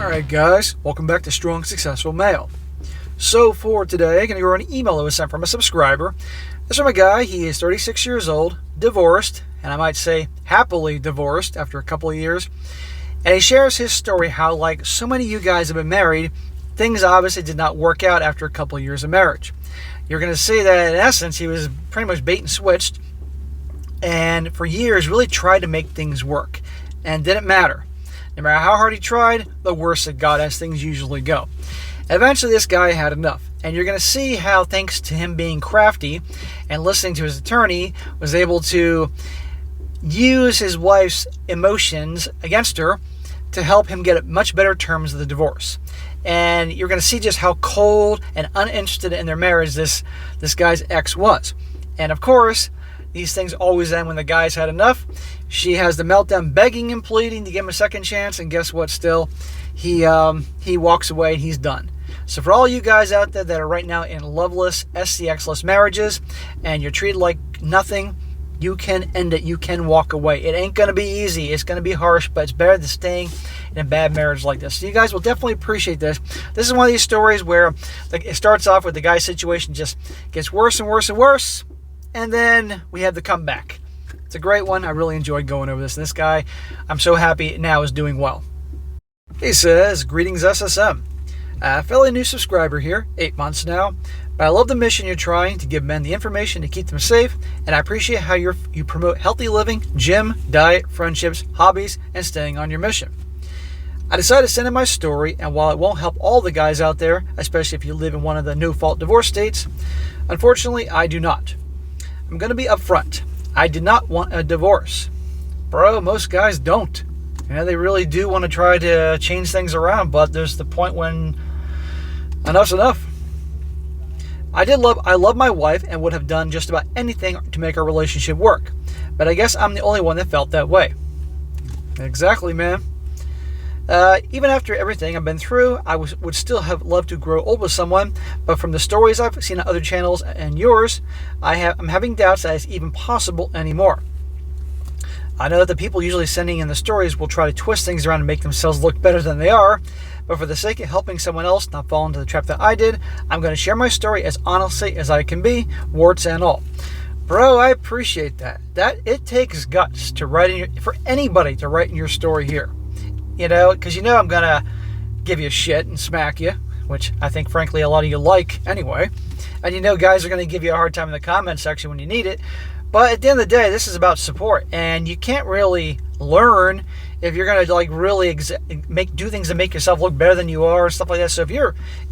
Alright guys, welcome back to Strong Successful Male. So for today, I'm going to go on an email that was sent from a subscriber. This is from a guy. He is 36 years old, divorced, and I might say happily divorced after a couple of years. And he shares his story how, like so many of you guys have been married, things obviously did not work out after a couple of years of marriage. You're going to see that in essence he was pretty much bait and switched, and for years really tried to make things work, and didn't matter. No matter how hard he tried, the worse it got, as things usually go. Eventually, this guy had enough. And you're going to see how, thanks to him being crafty and listening to his attorney, was able to use his wife's emotions against her to help him get much better terms of the divorce. And you're going to see just how cold and uninterested in their marriage this guy's ex was. And of course, these things always end when the guy's had enough. She has the meltdown, begging and pleading to give him a second chance, and guess what? Still, he walks away and he's done. So for all you guys out there that are right now in loveless, SCX-less marriages, and you're treated like nothing, you can end it. You can walk away. It ain't going to be easy. It's going to be harsh, but it's better than staying in a bad marriage like this. So you guys will definitely appreciate this. This is one of these stories where it starts off with the guy's situation just gets worse and worse and worse, and then we have the comeback. It's a great one. I really enjoyed going over this. And this guy, I'm so happy now, is doing well. He says, "Greetings, SSM. A fairly new subscriber here, 8 months now, but I love the mission you're trying to give men the information to keep them safe, and I appreciate how you promote healthy living, gym, diet, friendships, hobbies, and staying on your mission. I decided to send in my story, and while it won't help all the guys out there, especially if you live in one of the no-fault divorce states, unfortunately, I do not. I'm going to be upfront. I did not want a divorce. Bro, most guys don't. You know, they really do want to try to change things around, but there's the point when enough's enough. I love my wife and would have done just about anything to make our relationship work, but I guess I'm the only one that felt that way." Exactly, man. Even after everything I've been through, I would still have loved to grow old with someone, but from the stories I've seen on other channels and yours, I'm having doubts that it's even possible anymore. I know that the people usually sending in the stories will try to twist things around and make themselves look better than they are, but for the sake of helping someone else not fall into the trap that I did, I'm going to share my story as honestly as I can be, warts and all. Bro, I appreciate that. It takes guts to for anybody to write in your story here. You know, because you know I'm going to give you shit and smack you, which I think, frankly, a lot of you like anyway. And you know guys are going to give you a hard time in the comment section when you need it. But at the end of the day, this is about support. And you can't really learn if you're going to like really do things to make yourself look better than you are and stuff like that. So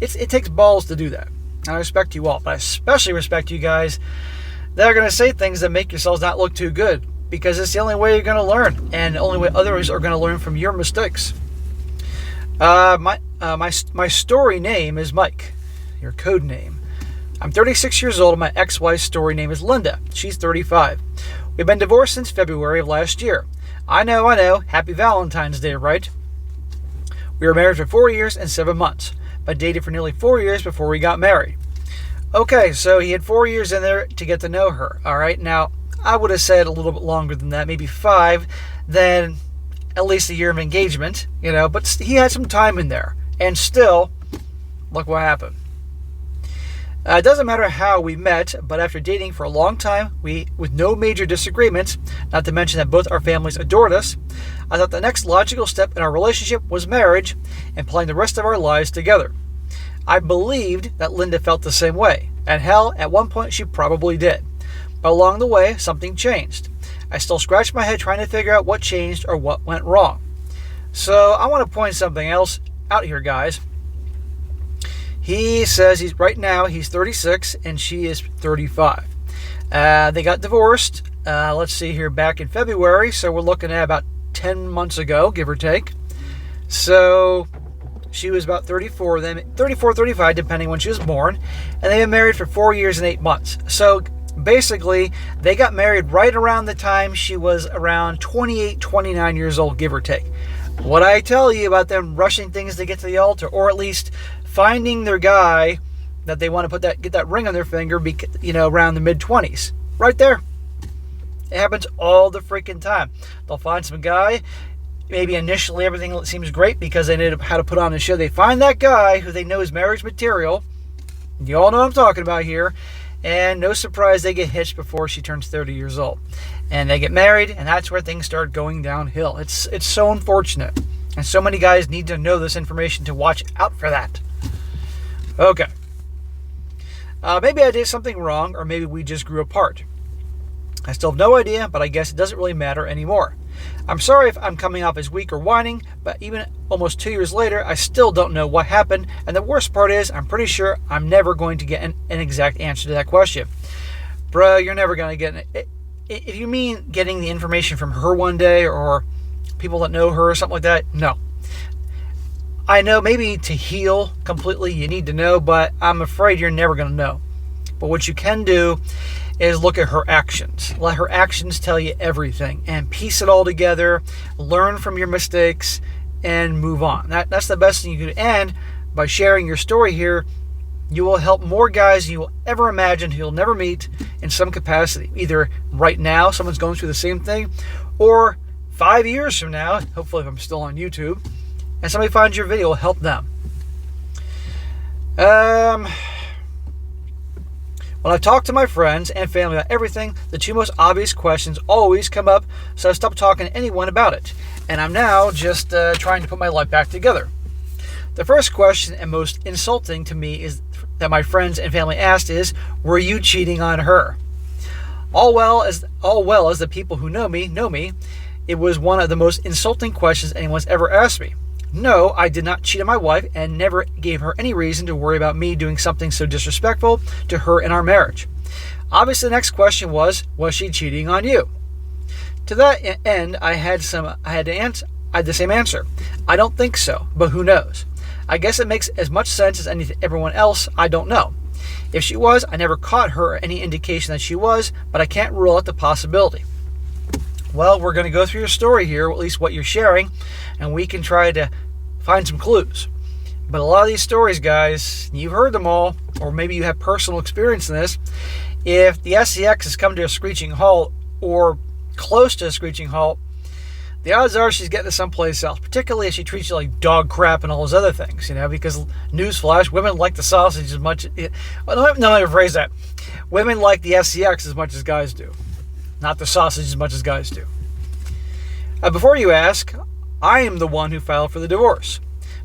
if it takes balls to do that. And I respect you all. But I especially respect you guys that are going to say things that make yourselves not look too good, because it's the only way you're going to learn, and the only way others are going to learn from your mistakes. My story name is Mike, your code name. I'm 36 years old, and my ex-wife's story name is Linda. She's 35. We've been divorced since February of last year. I know. Happy Valentine's Day, right? We were married for 4 years and 7 months, but dated for nearly 4 years before we got married. Okay, so he had 4 years in there to get to know her. All right, now, I would have said a little bit longer than that, maybe 5, then at least a year of engagement, you know, but he had some time in there. And still, look what happened. It doesn't matter how we met, but after dating for a long time, with no major disagreements, not to mention that both our families adored us, I thought the next logical step in our relationship was marriage and planning the rest of our lives together. I believed that Linda felt the same way, and hell, at one point she probably did. But along the way, something changed. I still scratch my head trying to figure out what changed or what went wrong. So I want to point something else out here, guys. He says he's 36 and she is 35. They got divorced, let's see here, back in February. So we're looking at about 10 months ago, give or take. So she was about 34 then, 34, 35, depending when she was born. And they've been married for 4 years and 8 months. So basically, they got married right around the time she was around 28, 29 years old, give or take. What I tell you about them rushing things to get to the altar, or at least finding their guy that they want to get that ring on their finger, around the mid-20s. Right there. It happens all the freaking time. They'll find some guy maybe initially everything seems great because they know how to put on a show. They find that guy who they know is marriage material. You all know what I'm talking about here. And no surprise, they get hitched before she turns 30 years old. And they get married, and that's where things start going downhill. It's so unfortunate. And so many guys need to know this information to watch out for that. Okay. Maybe I did something wrong, or maybe we just grew apart. I still have no idea, but I guess it doesn't really matter anymore. I'm sorry if I'm coming off as weak or whining, but even almost 2 years later, I still don't know what happened. And the worst part is, I'm pretty sure I'm never going to get an exact answer to that question. Bro, you're never going to get it. If you mean getting the information from her one day or people that know her or something like that, no. I know maybe to heal completely you need to know, but I'm afraid you're never going to know. But what you can do is look at her actions. Let her actions tell you everything and piece it all together, learn from your mistakes, and move on. That's the best thing you can do. And by sharing your story here, you will help more guys than you will ever imagine who you'll never meet in some capacity. Either right now, someone's going through the same thing, or 5 years from now, hopefully if I'm still on YouTube, and somebody finds your video, will help them. When I talk to my friends and family about everything, the two most obvious questions always come up, so I stop talking to anyone about it. And I'm now just trying to put my life back together. The first question, and most insulting to me, is that my friends and family asked is, were you cheating on her? All well as the people who know me, it was one of the most insulting questions anyone's ever asked me. No, I did not cheat on my wife and never gave her any reason to worry about me doing something so disrespectful to her in our marriage. Obviously, the next question was she cheating on you? To that end, I had the same answer. I don't think so, but who knows? I guess it makes as much sense as everyone else. I don't know. If she was, I never caught her or any indication that she was, but I can't rule out the possibility. Well, we're going to go through your story here, or at least what you're sharing, and we can try to find some clues. But a lot of these stories, guys, you've heard them all, or maybe you have personal experience in this. If the SEX has come to a screeching halt, or close to a screeching halt, the odds are she's getting to someplace else, particularly if she treats you like dog crap and all those other things, because newsflash, women like the sausage as much. Well, let me rephrase that. Women like the SEX as much as guys do. Not the sausage as much as guys do. Before you ask, I am the one who filed for the divorce.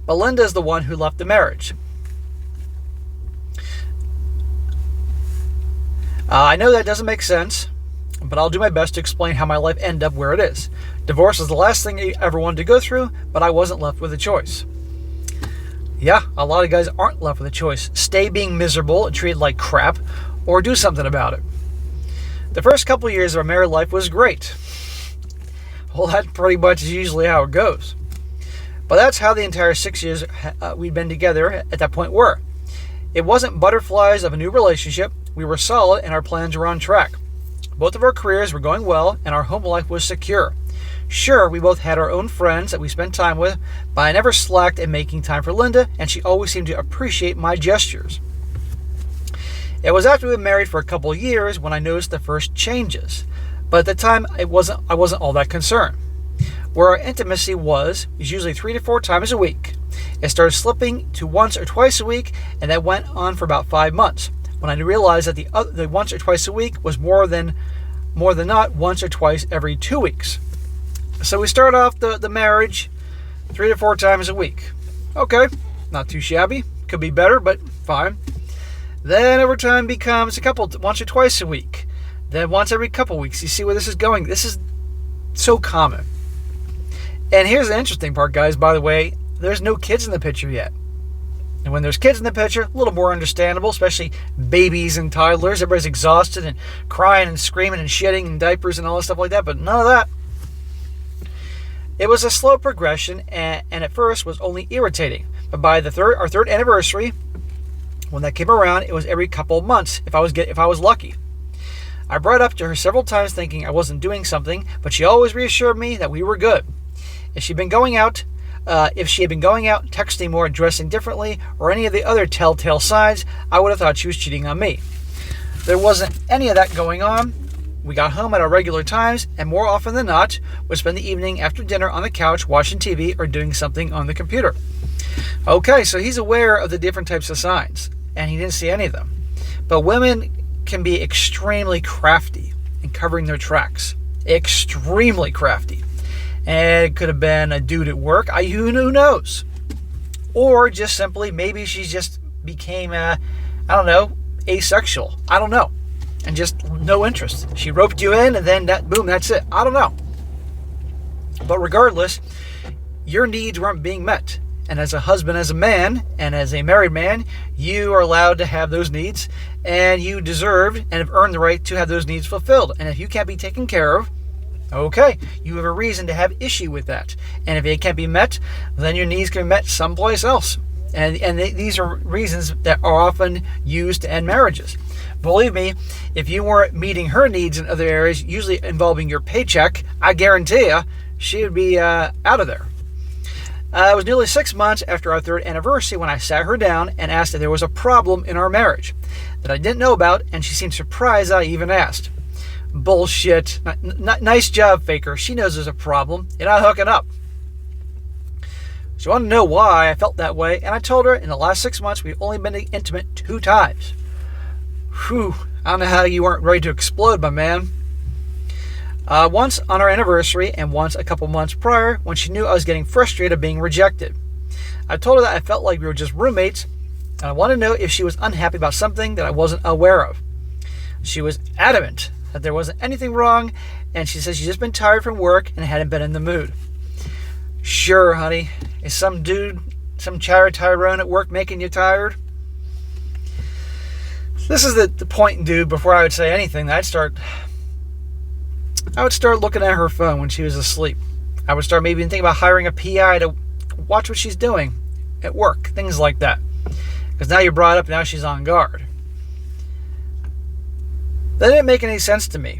Belinda is the one who left the marriage. I know that doesn't make sense, but I'll do my best to explain how my life ended up where it is. Divorce was the last thing I ever wanted to go through, but I wasn't left with a choice. Yeah, a lot of guys aren't left with a choice. Stay being miserable and treated like crap, or do something about it. The first couple of years of our married life was great. Well, that pretty much is usually how it goes. But that's how the entire 6 years we'd been together at that point were. It wasn't butterflies of a new relationship. We were solid and our plans were on track. Both of our careers were going well and our home life was secure. Sure, we both had our own friends that we spent time with, but I never slacked in making time for Linda, and she always seemed to appreciate my gestures. It was after we were married for a couple of years when I noticed the first changes. But at the time, I wasn't all that concerned. Where our intimacy was usually 3 to 4 times a week. It started slipping to once or twice a week, and that went on for about 5 months. When I realized that the once or twice a week was more than not once or twice every 2 weeks. So we start off the marriage 3 to 4 times a week. Okay, not too shabby. Could be better, but fine. Then over time becomes once or twice a week. Then once every couple weeks. You see where this is going? This is so common. And here's the interesting part, guys, by the way. There's no kids in the picture yet. And when there's kids in the picture, a little more understandable, especially babies and toddlers. Everybody's exhausted and crying and screaming and shitting and diapers and all that stuff like that, but none of that. It was a slow progression and at first was only irritating. But by our third anniversary, when that came around, it was every couple of months if I was lucky. I brought up to her several times thinking I wasn't doing something, but she always reassured me that we were good. If she had been going out, texting more, dressing differently, or any of the other telltale signs, I would have thought she was cheating on me. There wasn't any of that going on, We got home at our regular times, and more often than not, would spend the evening after dinner on the couch watching TV or doing something on the computer. Okay, so he's aware of the different types of signs, and he didn't see any of them. But women can be extremely crafty in covering their tracks. Extremely crafty. And it could have been a dude at work. Who knows? Or just simply, maybe she just became, asexual. I don't know. And just no interest. She roped you in, and then boom, that's it. I don't know. But regardless, your needs weren't being met. And as a husband, as a man, and as a married man, you are allowed to have those needs, and you deserved and have earned the right to have those needs fulfilled. And if you can't be taken care of, okay, you have a reason to have issue with that. And if it can't be met, then your needs can be met someplace else. And these are reasons that are often used to end marriages. Believe me, if you weren't meeting her needs in other areas, usually involving your paycheck, I guarantee you, she would be out of there. It was nearly 6 months after our third anniversary when I sat her down and asked if there was a problem in our marriage that I didn't know about, and she seemed surprised I even asked. Bullshit. Nice job, faker. She knows there's a problem. You're not hooking up. She wanted to know why I felt that way, and I told her in the last 6 months we've only been intimate 2 times. Whew. I don't know how you weren't ready to explode, my man. Once on our anniversary and once a couple months prior when she knew I was getting frustrated being rejected. I told her that I felt like we were just roommates, and I wanted to know if she was unhappy about something that I wasn't aware of. She was adamant that there wasn't anything wrong, and she said she'd just been tired from work and hadn't been in the mood. Sure, honey. Is some dude, some Tyrone at work making you tired? This is the point, dude, before I would say anything. I would start looking at her phone when she was asleep. I would start maybe thinking about hiring a PI to watch what she's doing at work, things like that. Because now you're brought up, now she's on guard. That didn't make any sense to me.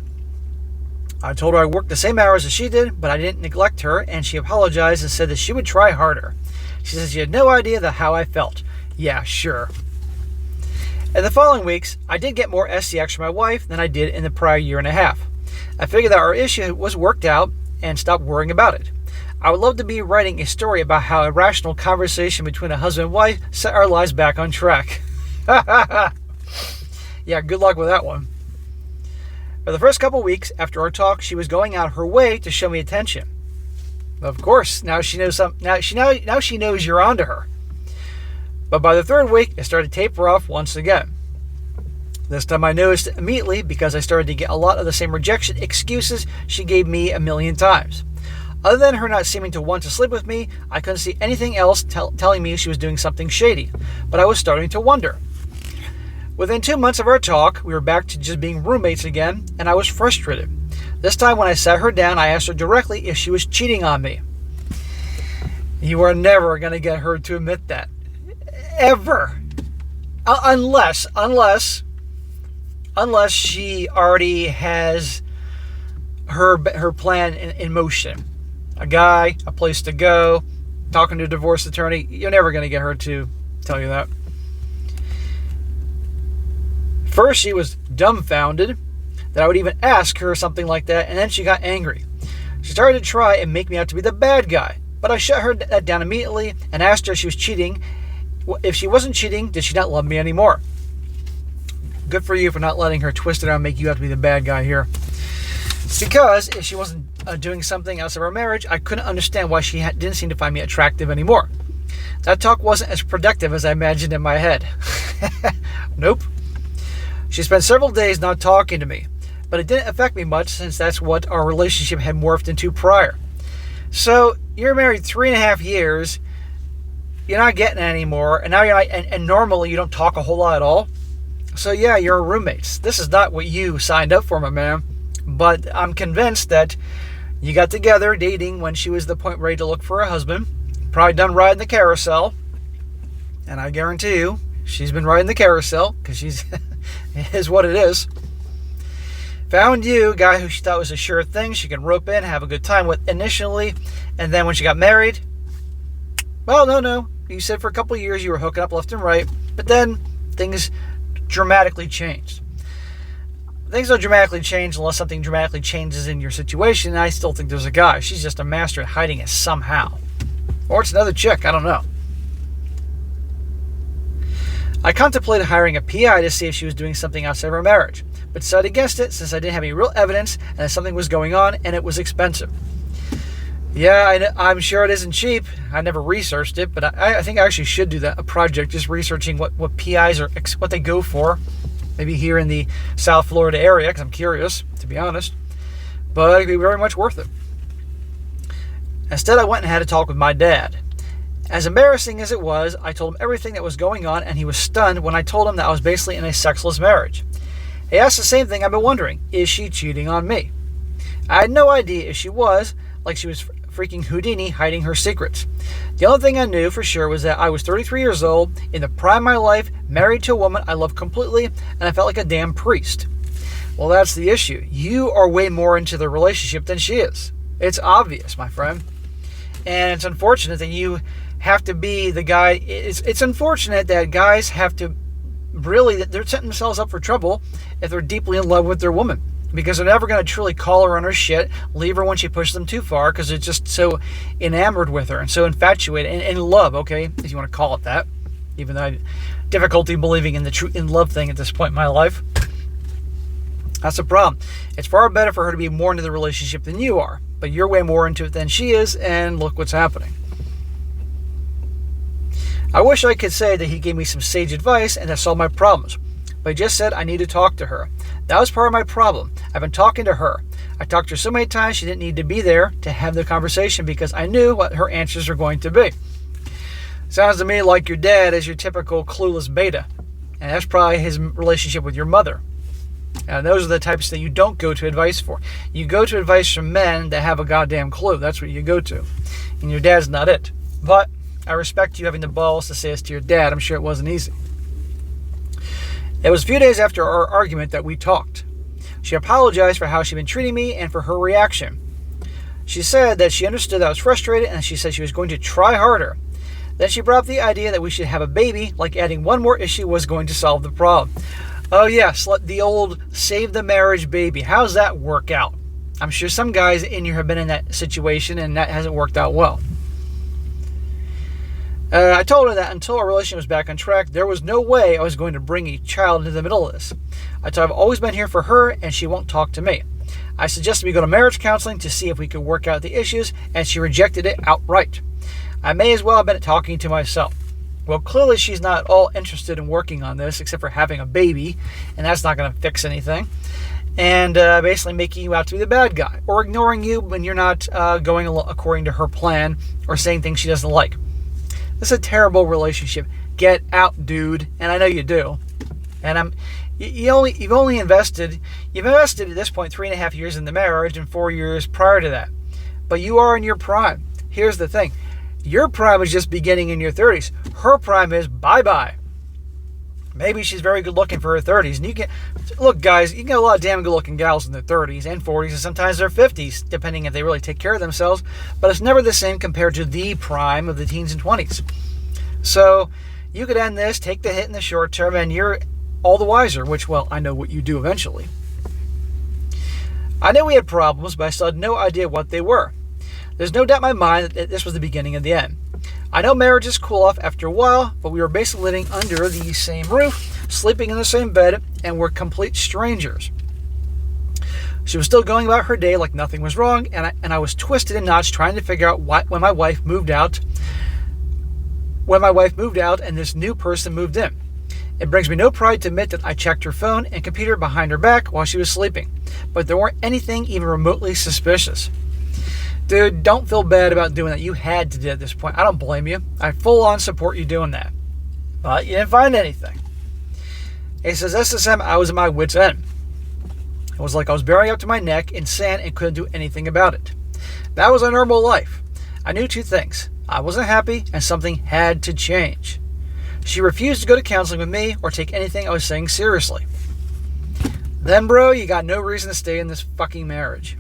I told her I worked the same hours as she did, but I didn't neglect her, and she apologized and said that she would try harder. She said she had no idea how I felt. Yeah, sure. In the following weeks, I did get more SCX from my wife than I did in the prior year and a half. I figured that our issue was worked out and stopped worrying about it. I would love to be writing a story about how a rational conversation between a husband and wife set our lives back on track. Yeah, good luck with that one. For the first couple weeks after our talk, she was going out her way to show me attention. Of course, now she knows now she knows you're onto her. But by the third week, it started to taper off once again. This time I noticed it immediately because I started to get a lot of the same rejection excuses she gave me a million times. Other than her not seeming to want to sleep with me, I couldn't see anything else telling me she was doing something shady. But I was starting to wonder. Within 2 months of our talk, we were back to just being roommates again, and I was frustrated. This time when I sat her down, I asked her directly if she was cheating on me. You are never going to get her to admit that. Ever. Unless she already has her plan in motion. A guy, a place to go, talking to a divorce attorney. You're never going to get her to tell you that. First, she was dumbfounded that I would even ask her something like that, and then she got angry. She started to try and make me out to be the bad guy, but I shut her down immediately and asked her if she was cheating. If she wasn't cheating, did she not love me anymore? Good for you for not letting her twist it around and make you have to be the bad guy here. Because if she wasn't doing something else of our marriage, I couldn't understand why she didn't seem to find me attractive anymore. That talk wasn't as productive as I imagined in my head. Nope. She spent several days not talking to me, but it didn't affect me much since that's what our relationship had morphed into prior. So you're married 3.5 years, you're not getting it anymore, and now you're not, and normally you don't talk a whole lot at all. So yeah, you're roommates. This is not what you signed up for, my man. But I'm convinced that you got together dating when she was the point ready to look for a husband. Probably done riding the carousel. And I guarantee you, she's been riding the carousel because she's it is what it is. Found you, a guy who she thought was a sure thing she could rope in, have a good time with initially, and then when she got married, well, no. You said for a couple of years you were hooking up left and right, but then things dramatically changed. things don't dramatically change unless something dramatically changes in your situation, and I still think there's a guy. She's just a master at hiding it somehow. Or it's another chick, I don't know. I contemplated hiring a PI to see if she was doing something outside of our marriage, but decided against it since I didn't have any real evidence and that something was going on and it was expensive. Yeah, I'm sure it isn't cheap. I never researched it, but I think I actually should do that, a project, just researching what PIs are, what they go for. Maybe here in the South Florida area, because I'm curious, to be honest. But it'd be very much worth it. Instead, I went and had a talk with my dad. As embarrassing as it was, I told him everything that was going on, and he was stunned when I told him that I was basically in a sexless marriage. He asked the same thing I've been wondering. Is she cheating on me? I had no idea if she was, like she was freaking Houdini hiding her secrets. The only thing I knew for sure was that I was 33 years old, in the prime of my life, married to a woman I loved completely, and I felt like a damn priest. Well, that's the issue. You are way more into the relationship than she is. It's obvious, my friend. And it's unfortunate that you have to be the guy. It's unfortunate that guys have to really, they're setting themselves up for trouble if they're deeply in love with their woman. Because they're never going to truly call her on her shit, leave her when she pushes them too far, because they're just so enamored with her and so infatuated and in love, okay, if you want to call it that. Even though I have difficulty believing in the true in love thing at this point in my life. That's the problem. It's far better for her to be more into the relationship than you are, but you're way more into it than she is, and look what's happening. I wish I could say that he gave me some sage advice and that solved my problems. But he just said I need to talk to her. That was part of my problem. I've been talking to her. I talked to her so many times she didn't need to be there to have the conversation because I knew what her answers are going to be. Sounds to me like your dad is your typical clueless beta. And that's probably his relationship with your mother. And those are the types that you don't go to advice for. You go to advice from men that have a goddamn clue. That's what you go to. And your dad's not it. But I respect you having the balls to say this to your dad. I'm sure it wasn't easy. It was a few days after our argument that we talked. She apologized for how she'd been treating me and for her reaction. She said that she understood that I was frustrated and she said she was going to try harder. Then she brought up the idea that we should have a baby, like adding one more issue was going to solve the problem. Oh yes, the old save the marriage baby. How's that work out? I'm sure some guys in here have been in that situation and that hasn't worked out well. I told her that until our relationship was back on track, there was no way I was going to bring a child into the middle of this. I told her I've always been here for her and she won't talk to me. I suggested we go to marriage counseling to see if we could work out the issues, and she rejected it outright. I may as well have been talking to myself. Well, clearly she's not at all interested in working on this except for having a baby, and that's not going to fix anything. And basically making you out to be the bad guy, or ignoring you when you're not going according to her plan, or saying things she doesn't like. This is a terrible relationship. Get out, dude. And I know you do. And you've invested at this point 3.5 years in the marriage and 4 years prior to that. But you are in your prime. Here's the thing. Your prime is just beginning in your 30s. Her prime is bye-bye. Maybe she's very good looking for her 30s. And look, guys, you can get a lot of damn good looking gals in their 30s and 40s and sometimes their 50s, depending if they really take care of themselves. But it's never the same compared to the prime of the teens and 20s. So you could end this, take the hit in the short term, and you're all the wiser, which, well, I know what you do eventually. I knew we had problems, but I still had no idea what they were. There's no doubt in my mind that this was the beginning of the end. I know marriages cool off after a while, but we were basically living under the same roof, sleeping in the same bed, and were complete strangers. She was still going about her day like nothing was wrong, and I was twisted in knots trying to figure out when my wife moved out and this new person moved in. It brings me no pride to admit that I checked her phone and computer behind her back while she was sleeping, but there weren't anything even remotely suspicious. Dude, don't feel bad about doing that. You had to do it at this point. I don't blame you. I full-on support you doing that. But you didn't find anything. It says, SSM, I was at my wit's end. It was like I was buried up to my neck in sand and couldn't do anything about it. That was a normal life. I knew two things. I wasn't happy and something had to change. She refused to go to counseling with me or take anything I was saying seriously. Then, bro, you got no reason to stay in this fucking marriage.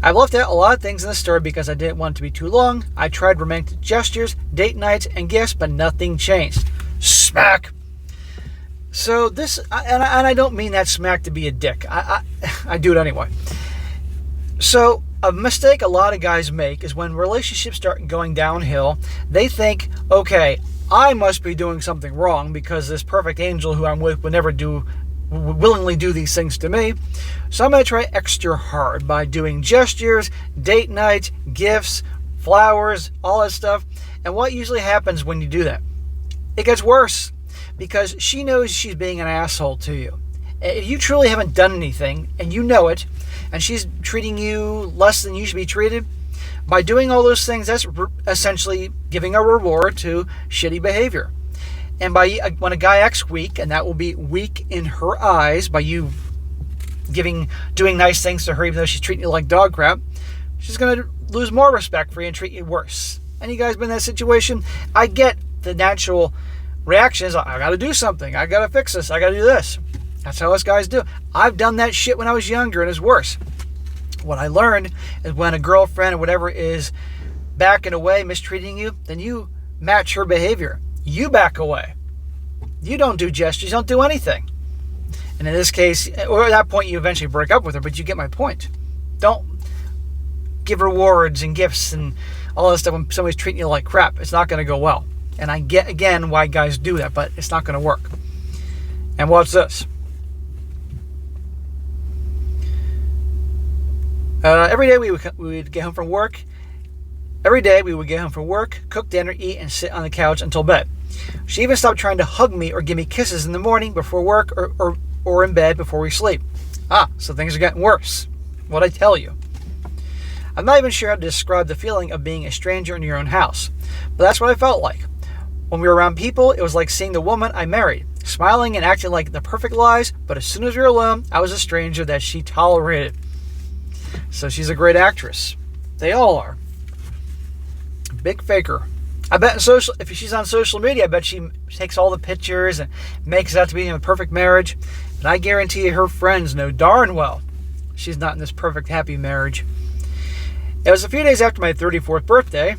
I've left out a lot of things in the story because I didn't want it to be too long. I tried romantic gestures, date nights, and gifts, but nothing changed. Smack! So this, and I don't mean that smack to be a dick. I do it anyway. So a mistake a lot of guys make is when relationships start going downhill, they think, okay, I must be doing something wrong because this perfect angel who I'm with would never willingly do these things to me. So I'm going to try extra hard by doing gestures, date nights, gifts, flowers, all that stuff. And what usually happens when you do that? It gets worse because she knows she's being an asshole to you. If you truly haven't done anything and you know it, and she's treating you less than you should be treated, by doing all those things, that's essentially giving a reward to shitty behavior. And when a guy acts weak, and that will be weak in her eyes by you doing nice things to her even though she's treating you like dog crap, she's going to lose more respect for you and treat you worse. Any guys been in that situation? I get the natural reaction is, I got to do something. I got to fix this. I got to do this. That's how us guys do. I've done that shit when I was younger, and it's worse. What I learned is when a girlfriend or whatever is backing away, mistreating you, then you match her behavior. You back away. You don't do gestures. You don't do anything. And in this case, or at that point, you eventually break up with her, but you get my point. Don't give rewards and gifts and all that stuff when somebody's treating you like crap. It's not going to go well. And I get, again, why guys do that, but it's not going to work. And watch this. Every day we would get home from work. Every day we would get home from work, cook dinner, eat, and sit on the couch until bed. She even stopped trying to hug me or give me kisses in the morning before work or in bed before we sleep. So things are getting worse. What'd I tell you? I'm not even sure how to describe the feeling of being a stranger in your own house, but that's what I felt like. When we were around people, it was like seeing the woman I married, smiling and acting like the perfect lies, but as soon as we were alone, I was a stranger that she tolerated. So she's a great actress. They all are. Big faker. I bet if she's on social media, I bet she takes all the pictures and makes it out to be a perfect marriage. But I guarantee you her friends know darn well she's not in this perfect happy marriage. It was a few days after my 34th birthday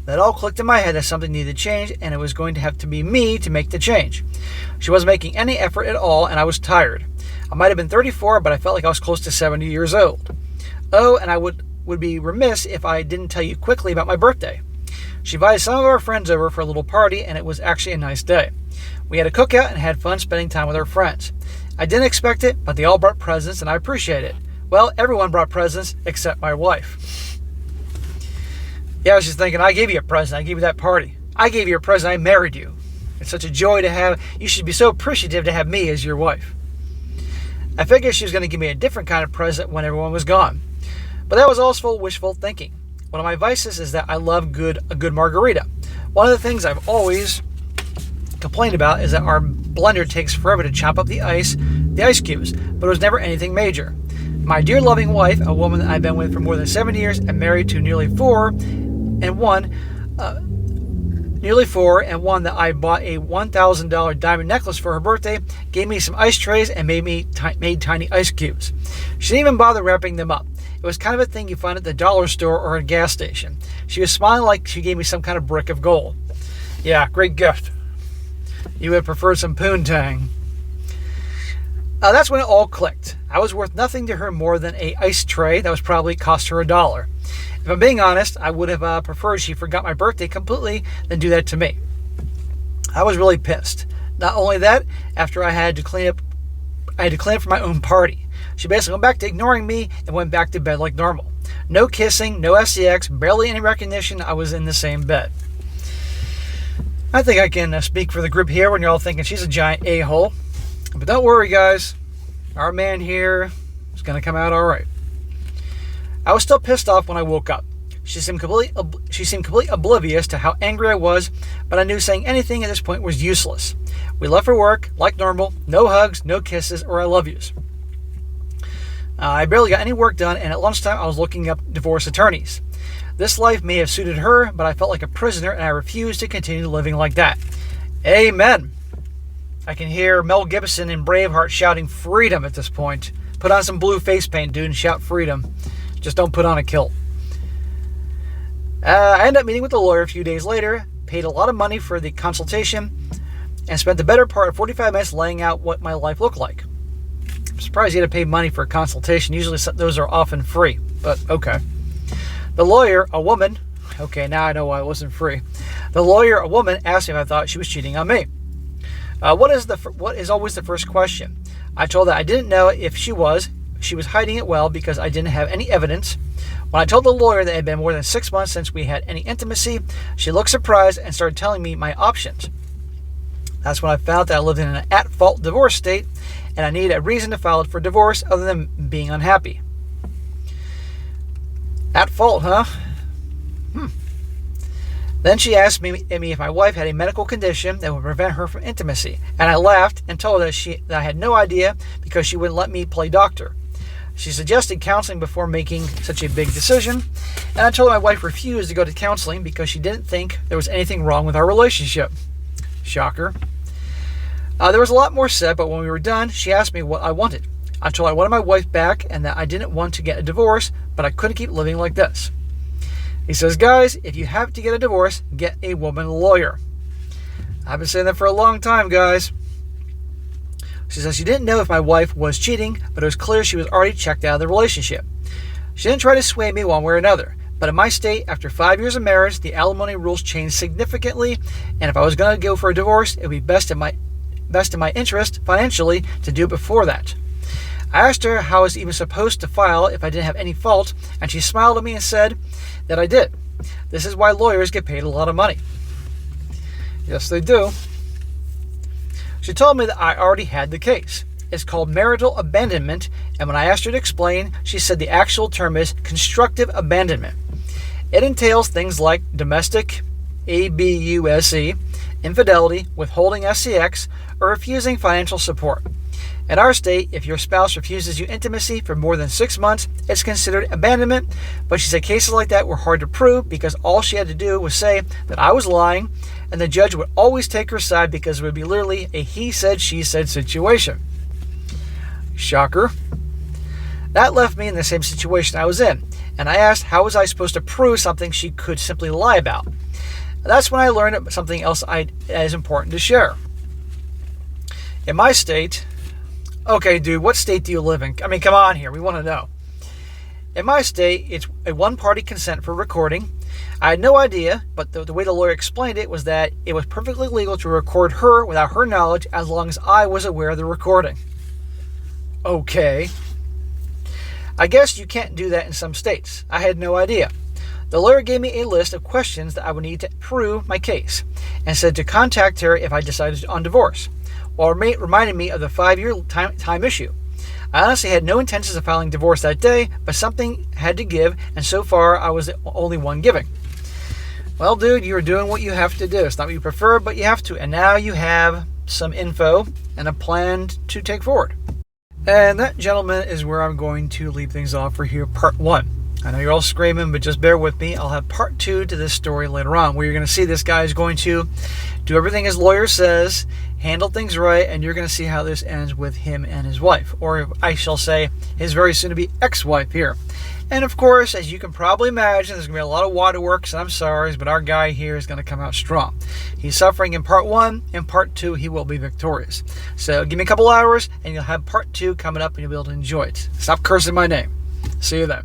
that all clicked in my head that something needed to change, and it was going to have to be me to make the change. She wasn't making any effort at all, and I was tired. I might have been 34, but I felt like I was close to 70 years old. Oh, and I would be remiss if I didn't tell you quickly about my birthday. She invited some of our friends over for a little party, and it was actually a nice day. We had a cookout and had fun spending time with our friends. I didn't expect it, but they all brought presents, and I appreciate it. Well, everyone brought presents except my wife. Yeah, I was just thinking, I gave you a present. I gave you that party. I gave you a present. I married you. It's such a joy to have. You should be so appreciative to have me as your wife. I figured she was going to give me a different kind of present when everyone was gone. But that was also wishful thinking. One of my vices is that I love a good margarita. One of the things I've always complained about is that our blender takes forever to chop up the ice cubes, but it was never anything major. My dear loving wife, a woman that I've been with for more than 7 years and married to nearly four, and one that I bought a $1,000 diamond necklace for her birthday, gave me some ice trays and made tiny ice cubes. She didn't even bother wrapping them up. It was kind of a thing you find at the dollar store or a gas station. She was smiling like she gave me some kind of brick of gold. Yeah, great gift. You would have preferred some poontang. That's when it all clicked. I was worth nothing to her more than an ice tray that was probably cost her $1. If I'm being honest, I would have preferred she forgot my birthday completely than do that to me. I was really pissed. Not only that, after I had to clean up for my own party. She basically went back to ignoring me and went back to bed like normal. No kissing, no sex, barely any recognition I was in the same bed. I think I can speak for the group here when you're all thinking she's a giant a-hole. But don't worry, guys. Our man here is going to come out all right. I was still pissed off when I woke up. She seemed completely oblivious to how angry I was, but I knew saying anything at this point was useless. We left for work, like normal. No hugs, no kisses, or I love yous. I barely got any work done, and at lunchtime I was looking up divorce attorneys. This life may have suited her, but I felt like a prisoner, and I refused to continue living like that. Amen. I can hear Mel Gibson in Braveheart shouting freedom at this point. Put on some blue face paint, dude, and shout freedom. Just don't put on a kilt. I ended up meeting with the lawyer a few days later, paid a lot of money for the consultation, and spent the better part of 45 minutes laying out what my life looked like. I'm surprised you had to pay money for a consultation. Usually those are often free, but okay. The lawyer, a woman, okay, now I know why it wasn't free. The lawyer, a woman, asked me if I thought she was cheating on me. What is always the first question? I told her I didn't know if she was. She was hiding it well because I didn't have any evidence. When I told the lawyer that it had been more than 6 months since we had any intimacy, she looked surprised and started telling me my options. That's when I found that I lived in an at-fault divorce state and I needed a reason to file for divorce other than being unhappy. At fault, huh? Then she asked me if my wife had a medical condition that would prevent her from intimacy, and I laughed and told her that I had no idea because she wouldn't let me play doctor. She suggested counseling before making such a big decision, and I told her my wife refused to go to counseling because she didn't think there was anything wrong with our relationship. Shocker. There was a lot more said, but when we were done, she asked me what I wanted. I told her I wanted my wife back and that I didn't want to get a divorce, but I couldn't keep living like this. He says, guys, if you have to get a divorce, get a woman lawyer. I've been saying that for a long time, guys. She says she didn't know if my wife was cheating, but it was clear she was already checked out of the relationship. She didn't try to sway me one way or another. But in my state, after 5 years of marriage, the alimony rules changed significantly, and if I was going to go for a divorce, it would be best in my interest financially to do it before that. I asked her how I was even supposed to file if I didn't have any fault, and she smiled at me and said that I did. This is why lawyers get paid a lot of money. Yes, they do. She told me that I already had the case. It's called marital abandonment, and when I asked her to explain, she said the actual term is constructive abandonment. It entails things like domestic, abuse, infidelity, withholding SCX, or refusing financial support. In our state, if your spouse refuses you intimacy for more than 6 months, it's considered abandonment, but she said cases like that were hard to prove because all she had to do was say that I was lying, and the judge would always take her side because it would be literally a he said, she said situation. Shocker. That left me in the same situation I was in, and I asked how was I supposed to prove something she could simply lie about. That's when I learned something else that is important to share. In my state, okay, dude, what state do you live in? I mean, come on here. We want to know. In my state, it's a one-party consent for recording. I had no idea, but the way the lawyer explained it was that it was perfectly legal to record her without her knowledge as long as I was aware of the recording. Okay. I guess you can't do that in some states. I had no idea. The lawyer gave me a list of questions that I would need to prove my case and said to contact her if I decided on divorce, while reminding me of the 5-year time issue. I honestly had no intentions of filing divorce that day, but something had to give, and so far I was the only one giving. Well, dude, you're doing what you have to do. It's not what you prefer, but you have to. And now you have some info and a plan to take forward. And that, gentlemen, is where I'm going to leave things off for here, part 1. I know you're all screaming, but just bear with me. I'll have part 2 to this story later on, where you're going to see this guy is going to do everything his lawyer says, handle things right, and you're going to see how this ends with him and his wife, or I shall say his very soon-to-be ex-wife here. And of course, as you can probably imagine, there's going to be a lot of waterworks, and I'm sorry, but our guy here is going to come out strong. He's suffering in part 1. In part 2, he will be victorious. So give me a couple hours, and you'll have part 2 coming up, and you'll be able to enjoy it. Stop cursing my name. See you then.